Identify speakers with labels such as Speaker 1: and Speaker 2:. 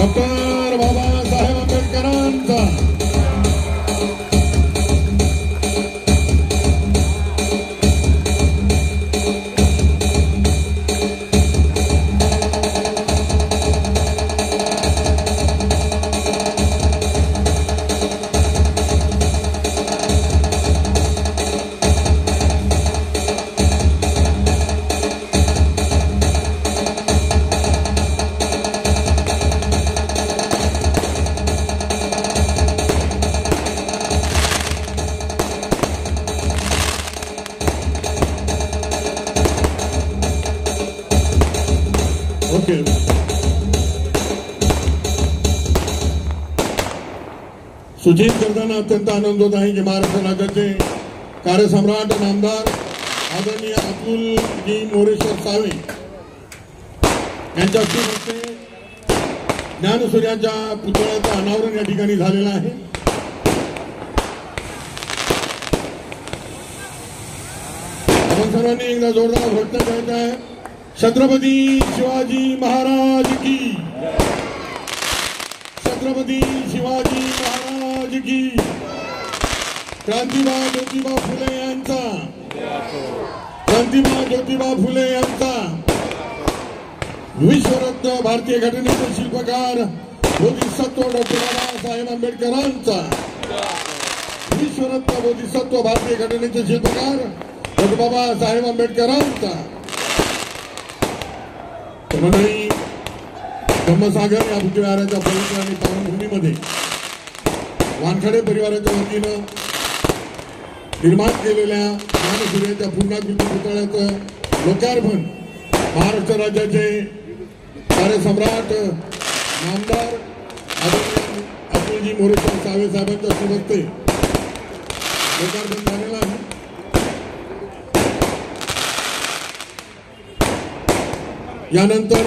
Speaker 1: Doctor Babasaheb आंबेडकरांचा सूचित करताना अत्यंत आनंद होत आहे की महाराष्ट्र राज्याचे कार्यसम्राट नामदार आदरणीय अतुलजी मोरेश्वर सावे यांच्या हस्ते ज्ञानसूर्याच्या पुतळ्याचं अनावरण या ठिकाणी झालेलं आहे. आपण सर्वांनी एकदा जोरदार घोषणा करत आहे, छत्रपती शिवाजी महाराज की, छत्रपती शिवाजी महाराज की, क्रांतिबा ज्योतिबा फुले यांचा, क्रांतिबा ज्योतिबा फुले यांचा, विश्वरत्न भारतीय घटनेचे शिल्पकार बोधिसत्व डॉक्टर बाबासाहेब आंबेडकरांचा, विश्वरत्न बोधिसत्व भारतीय घटनेचे शिल्पकार डॉक्टर बाबासाहेब आंबेडकरांचा. मंडळी, धम्मसागर या बुद्धिविहाराच्या पवित्र आणि पावनभूमीमध्ये वानखडे परिवाराच्या वतीनं निर्माण केलेल्या ज्ञानसूर्याच्या पूर्णाकृती पुतळ्याचं लोकार्पण महाराष्ट्र राज्याचे कार्यसम्राट नामदार आदरणीय अतुलजी मोरेश्वर सावे साहेबांच्या हस्ते लोकार्पण झालेलं आहे. यानंतर